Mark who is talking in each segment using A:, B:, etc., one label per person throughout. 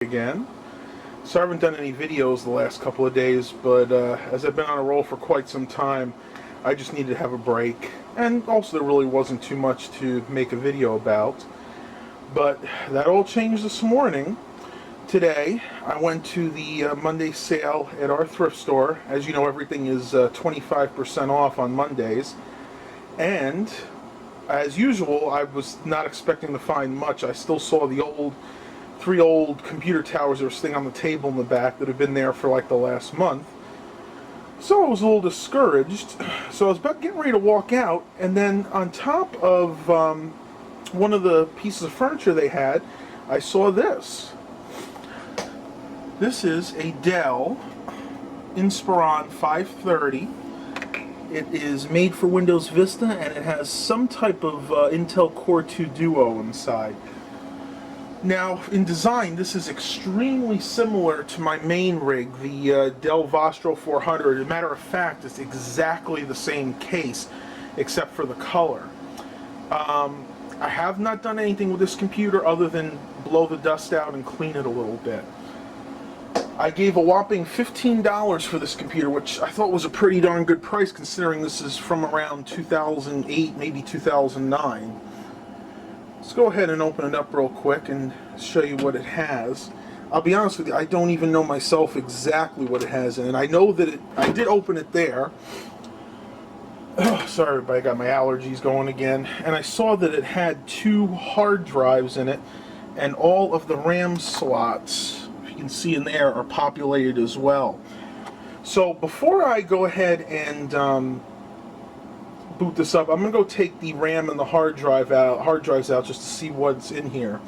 A: Again. So I haven't done any videos the last couple of days, but as I've been on a roll for quite some time, I just needed to have a break. And also there really wasn't too much to make a video about. But that all changed this morning. Today, I went to the Monday sale at our thrift store. As you know, everything is 25% off on Mondays. And as usual, I was not expecting to find much. I still saw the three old computer towers that were sitting on the table in the back that have been there for like the last month. So I was a little discouraged. So I was about getting ready to walk out, and then on top of one of the pieces of furniture they had, I saw this. This is a Dell Inspiron 530. It is made for Windows Vista, and it has some type of Intel Core 2 Duo inside. Now, in design, this is extremely similar to my main rig, the Dell Vostro 400. As a matter of fact, it's exactly the same case, except for the color. I have not done anything with this computer other than blow the dust out and clean it a little bit. I gave a whopping $15 for this computer, which I thought was a pretty darn good price considering this is from around 2008, maybe 2009. Let's go ahead and open it up real quick and show you what it has. I'll be honest with you, I don't even know myself exactly what it has in it. I know that I did open it there. Oh, sorry everybody, I got my allergies going again. And I saw that it had 2 hard drives in it, and all of the RAM slots, if you can see in there, are populated as well. So before I go ahead and boot this up, I'm going to go take the RAM and the hard drives out just to see what's in here.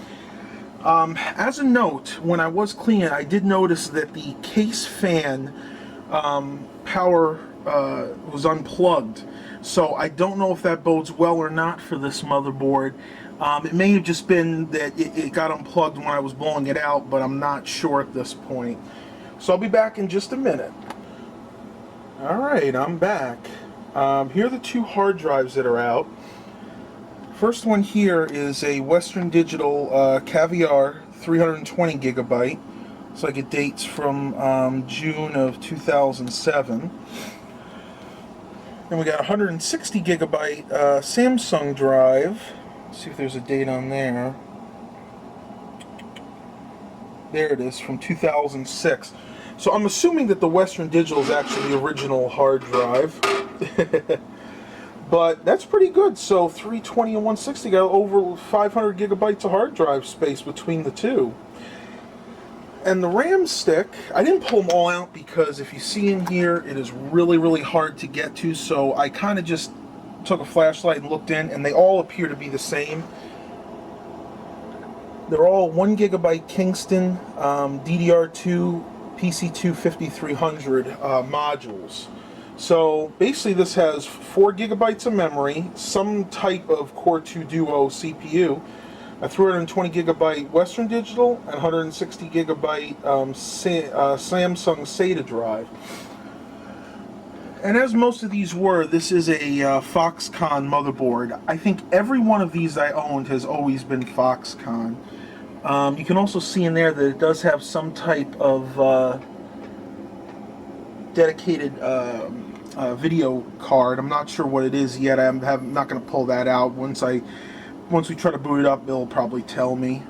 A: As a note, when I was cleaning it, I did notice that the case fan power was unplugged. So I don't know if that bodes well or not for this motherboard. It may have just been that it got unplugged when I was blowing it out, but I'm not sure at this point. So I'll be back in just a minute. Alright, I'm back. Here are the 2 hard drives that are out. First one here is a Western Digital Caviar 320 gigabyte. Looks like it dates from June of 2007. Then we got a 160 gigabyte Samsung drive. Let's see if there's a date on there. There it is, from 2006. So I'm assuming that the Western Digital is actually the original hard drive. But that's pretty good. So 320 and 160 got over 500 gigabytes of hard drive space between the two. And the RAM stick, I didn't pull them all out because if you see in here, it is really hard to get to. So I kind of just took a flashlight and looked in, and they all appear to be the same. They're all 1 gigabyte Kingston DDR2 PC2 5300 modules. So basically this has 4 gigabytes of memory, some type of Core 2 Duo CPU, a 320 gigabyte Western Digital, and 160 gigabyte Samsung SATA drive. And as most of these were, this is a Foxconn motherboard. I think every one of these I owned has always been Foxconn. You can also see in there that it does have some type of dedicated video card. I'm not sure what it is yet. I'm not going to pull that out. Once we try to boot it up, it'll probably tell me.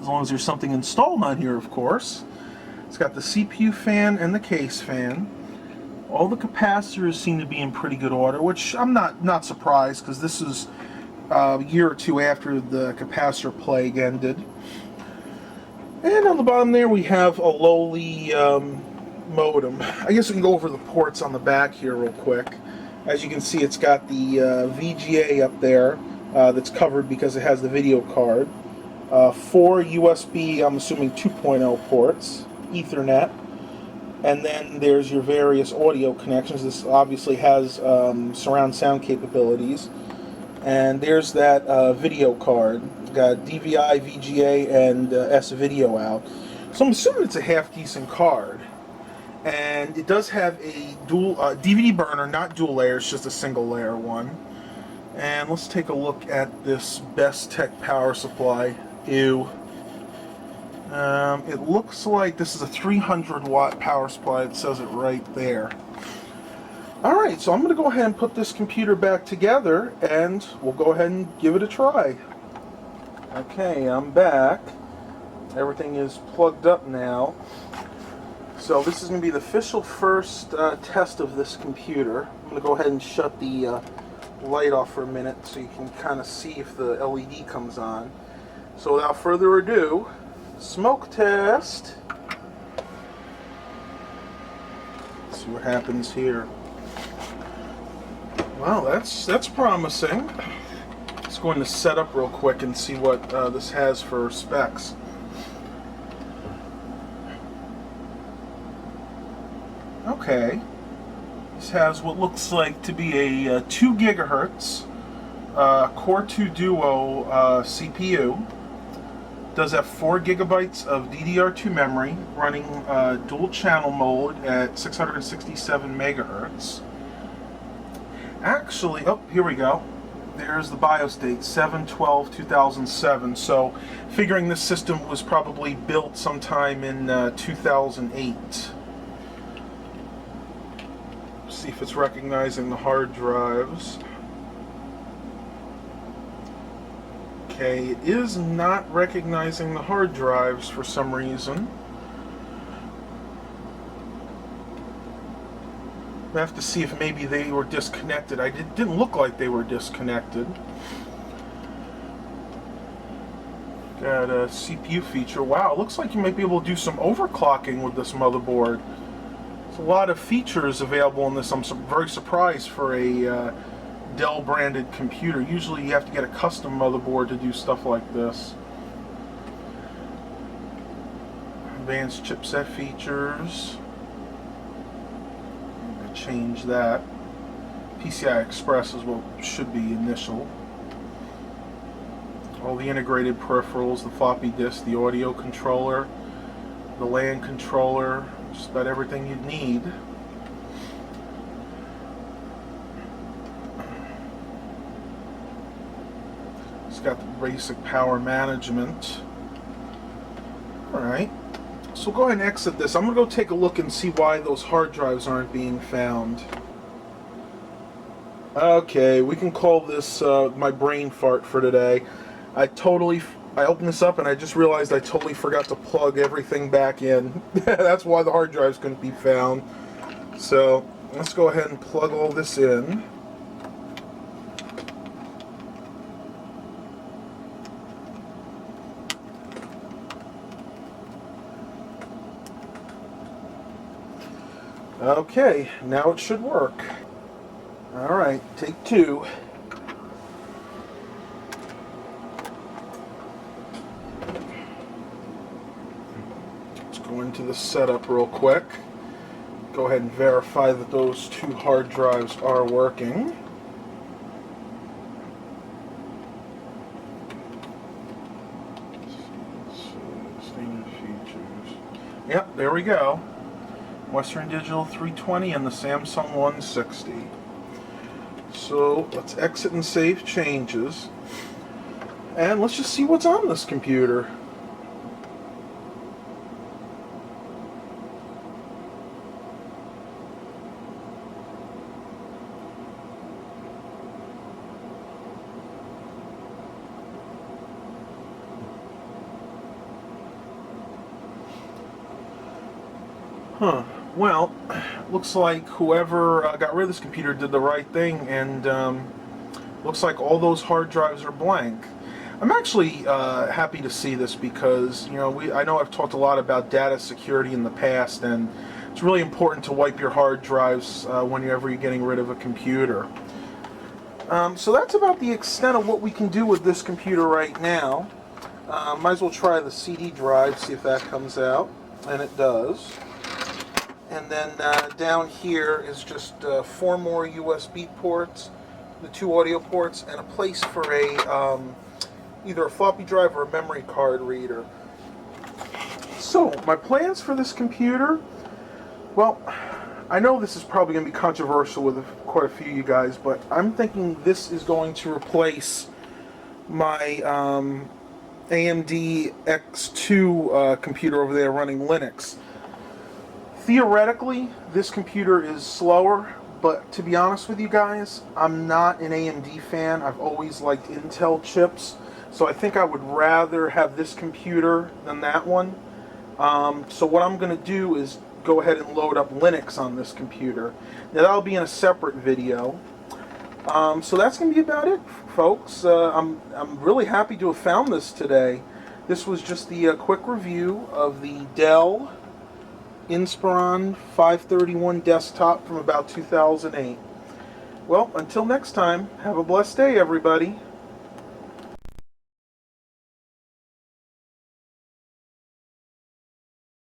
A: As long as there's something installed on here, of course. It's got the CPU fan and the case fan. All the capacitors seem to be in pretty good order, which I'm not surprised because this is a year or two after the capacitor plague ended. And on the bottom there we have a lowly modem. I guess we can go over the ports on the back here real quick. As you can see, it's got the VGA up there that's covered because it has the video card. 4 USB, I'm assuming 2.0 ports, Ethernet, and then there's your various audio connections. This obviously has surround sound capabilities. And there's that video card. Got DVI, VGA, and S-Video out. So I'm assuming it's a half-decent card. And it does have a dual DVD burner, not dual layer, it's just a single layer one. And let's take a look at this Best Tech power supply. Ew. It looks like this is a 300 watt power supply. It says it right there. Alright, so I'm going to go ahead and put this computer back together, and we'll go ahead and give it a try. Okay, I'm back. Everything is plugged up now. So this is going to be the official first test of this computer. I'm going to go ahead and shut the light off for a minute so you can kind of see if the LED comes on. So without further ado, smoke test. Let's see what happens here. Wow, that's promising. Let's go into setup real quick and see what this has for specs. Okay, this has what looks like to be a 2 gigahertz Core 2 Duo CPU. Does have 4 gigabytes of DDR2 memory, running dual channel mode at 667 megahertz. Actually, oh, here we go. There's the BIOS date, 7/12/2007. So, figuring this system was probably built sometime in 2008. See if it's recognizing the hard drives. Okay, it is not recognizing the hard drives for some reason. I have to see if maybe they were disconnected. It didn't look like they were disconnected. Got a CPU feature. Wow, it looks like you might be able to do some overclocking with this motherboard. There's a lot of features available in this. I'm very surprised for a Dell branded computer. Usually you have to get a custom motherboard to do stuff like this. Advanced chipset features. Change that. PCI Express is what should be initial. All the integrated peripherals, the floppy disk, the audio controller, the LAN controller, just about everything you'd need. It's got the basic power management. Alright. So go ahead and exit this. I'm going to go take a look and see why those hard drives aren't being found. Okay, we can call this my brain fart for today. I opened this up and I just realized I totally forgot to plug everything back in. That's why the hard drives couldn't be found. So let's go ahead and plug all this in. Okay, now it should work. Alright, take 2. Let's go into the setup real quick. Go ahead and verify that those 2 hard drives are working. Standard features. Yep, there we go. Western Digital 320 and the Samsung 160. So let's exit and save changes. And let's just see what's on this computer. Huh. Well, looks like whoever got rid of this computer did the right thing, and looks like all those hard drives are blank. I'm actually happy to see this because, you know, I know I've talked a lot about data security in the past, and it's really important to wipe your hard drives whenever you're getting rid of a computer. So that's about the extent of what we can do with this computer right now. Might as well try the CD drive, see if that comes out, and it does. And then down here is just 4 more USB ports, the 2 audio ports, and a place for a either a floppy drive or a memory card reader. So, my plans for this computer, well, I know this is probably going to be controversial with quite a few of you guys, but I'm thinking this is going to replace my AMD X2 computer over there running Linux. Theoretically, this computer is slower, but to be honest with you guys, I'm not an AMD fan. I've always liked Intel chips, so I think I would rather have this computer than that one. So what I'm going to do is go ahead and load up Linux on this computer. Now that'll be in a separate video. So that's going to be about it, folks. I'm really happy to have found this today. This was just the quick review of the Dell Inspiron 531 desktop from about 2008. Well, until next time, have a blessed day, everybody.